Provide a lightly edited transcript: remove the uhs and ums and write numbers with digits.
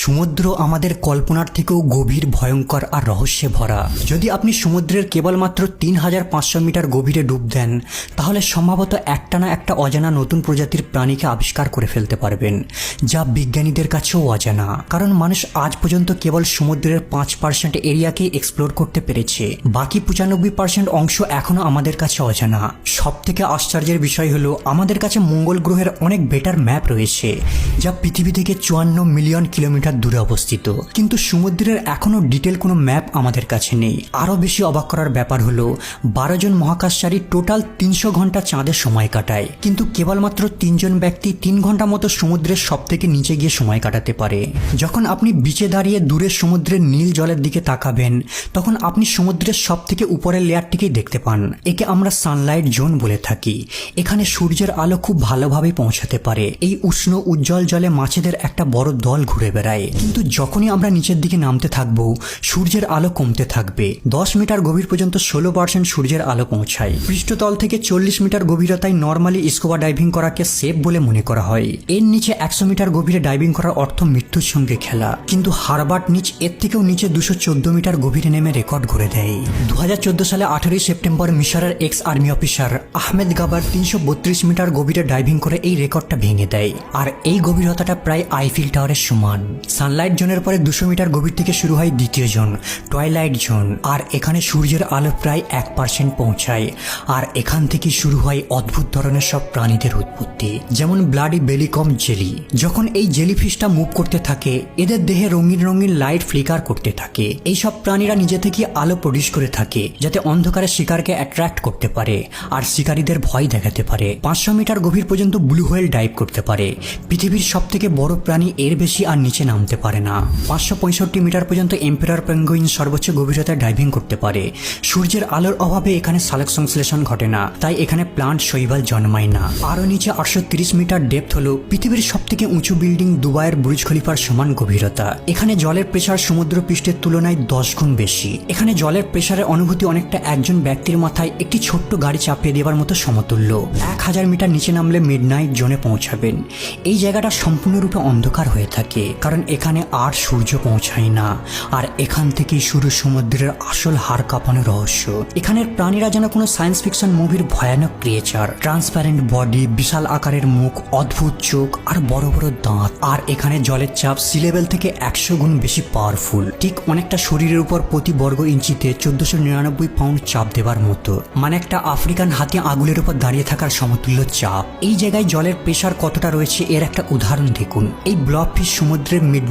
সমুদ্র আমাদের কল্পনার থেকেও গভীর, ভয়ঙ্কর আর রহস্যে ভরা। যদি আপনি সমুদ্রের কেবলমাত্র ৩৫০০ মিটার গভীরে ডুব দেন, তাহলে সম্ভবত একটা না একটা অজানা নতুন প্রজাতির প্রাণীকে আবিষ্কার করে ফেলতে পারবেন, যা বিজ্ঞানীদের কাছেও অজানা। কারণ মানুষ আজ পর্যন্ত কেবল সমুদ্রের ৫% এরিয়াকেই এক্সপ্লোর করতে পেরেছে, বাকি ৯৫% অংশ এখনো আমাদের কাছে অজানা। সব থেকে আশ্চর্যের বিষয় হলো আমাদের কাছে মঙ্গল গ্রহের অনেক বেটার ম্যাপ রয়েছে, যা পৃথিবী থেকে ৫৪ মিলিয়ন কিলোমিটার দূরে অবস্থিত, কিন্তু সমুদ্রের এখনো ডিটেল কোনো ম্যাপ আমাদের কাছে নেই। আরও বেশি অবাক করার ব্যাপার হলো ১২ জন মহাকাশচারী টোটাল ৩০০ ঘন্টা চাঁদে সময় কাটায়, কিন্তু কেবলমাত্র ৩ জন ব্যক্তি ৩ ঘন্টা মতো সমুদ্রের সব থেকে নিচে গিয়ে সময় কাটাতে পারে। যখন আপনি বিচে দাঁড়িয়ে দূরের সমুদ্রের নীল জলের দিকে তাকাবেন, তখন আপনি সমুদ্রের সব থেকে উপরের লেয়ারটিকেই দেখতে পান। একে আমরা সানলাইট জোন বলে থাকি। এখানে সূর্যের আলো খুব ভালোভাবে পৌঁছাতে পারে। এই উষ্ণ উজ্জ্বল জলে মাছেদের একটা বড় দল ঘুরে বেড়ায়, কিন্তু যখনই আমরা নিচের দিকে নামতে থাকবো, সূর্যের আলো কমতে থাকবে। ১০ মিটার গভীর পর্যন্ত ১৬% সূর্যের আলো পৌঁছায়। পৃষ্ঠতল থেকে ৪০ মিটার গভীরতায় নর্মালি স্কুবা ডাইভিং করাকে সেফ বলে মনে করা হয়। এর নিচে ১০০ মিটার গভীরে ডাইভিং করার অর্থ মৃত্যুর সঙ্গে খেলা। কিন্তু হারবার্ট নিচ এর থেকেও নিচে ২১৪ মিটার গভীরে নেমে রেকর্ড গড়ে দেয়। ২০১৪ সালে ১৮ সেপ্টেম্বর মিশরের ex army officer Ahmed Gabr ৩৩২ metre গভীরে ডাইভিং করে এই রেকর্ডটা ভেঙে দেয়। আর এই গভীরতাটা প্রায় আইফিল টাওয়ারের সমান। সানলাইট জোনের পরে ২০০ মিটার গভীর থেকে শুরু হয় দ্বিতীয় জোন, টয়লাইট জোন। আর এখানে সূর্যের আলো প্রায় ১% পৌঁছায়। আর এখান থেকে শুরু হয় অদ্ভুত ধরনের সব প্রাণীদের উৎপত্তি, যেমন ব্লাডি বেলিকম জেলি। যখন এই জেলিফিশটা মুভ করতে থাকে, এদের দেহে রঙিন রঙিন লাইট ফ্লিকার করতে থাকে। এই সব প্রাণীরা নিজে থেকে আলো প্রডিউস করে থাকে, যাতে অন্ধকারে শিকারকে অ্যাট্রাক্ট করতে পারে আর শিকারীদের ভয় দেখাতে পারে। ৫০০ মিটার গভীর পর্যন্ত ব্লু হোয়েল ডাইভ করতে পারে। পৃথিবীর সব থেকে বড় প্রাণী এর বেশি আর নিচে নামতে পারে না। ৫৬৫ মিটার পর্যন্ত এম্পেরার পেঙ্গুইন সর্বোচ্চ গভীরতায় ডাইভিং করতে পারে। সূর্যের আলোর অভাবে এখানে সালোক সংশ্লেষণ ঘটে না, তাই এখানে প্লান্ট শৈবাল জন্মায় না। আরও নিচে ৮৩০ মিটার ডেপথ হলো পৃথিবীর সব থেকে উঁচু বিল্ডিং দুবাইয়ের বুর্জ খলিফার সমান গভীরতা। এখানে জলের প্রেসার সমুদ্র পৃষ্ঠের তুলনায় ১০ গুণ বেশি। এখানে জলের প্রেসারের অনুভূতি অনেকটা একজন ব্যক্তির মাথায় একটি ছোট্ট গাড়ি চাপিয়ে দেওয়ার মতো সমতুল্য। ১০০০ মিটার নিচে নামলে মিডনাইট জোনে পৌঁছাবেন। এই জায়গাটা সম্পূর্ণরূপে অন্ধকার হয়ে থাকে, কারণ এখানে আর সূর্য পৌঁছায় না। আর এখান থেকেই শুরু সমুদ্রের আসল হাড় কাঁপানো রহস্য। এখানের প্রাণীরা যেন কোনো সায়েন্স ফিকশন মুভির ভয়ানক ক্রিয়েচার। ট্রান্সপারেন্ট বডি, বিশাল আকারের মুখ, অদ্ভুত চোখ আর বড় বড় দাঁত। আর এখানে জলের চাপ সি লেভেল থেকে ১০০ গুণ বেশি পাওয়ারফুল। ঠিক অনেকটা শরীরের উপর প্রতি বর্গ ইঞ্চিতে ১৪৯৯ পাউন্ড চাপ দেওয়ার মতো, মানে একটা আফ্রিকান হাতি আঙুলের উপর দাঁড়িয়ে থাকার সমতুল্য চাপ। এই জায়গায় জলের প্রেসার কতটা রয়েছে এর একটা উদাহরণ দেখুন। এই ব্লবফিশ সমুদ্রের মিড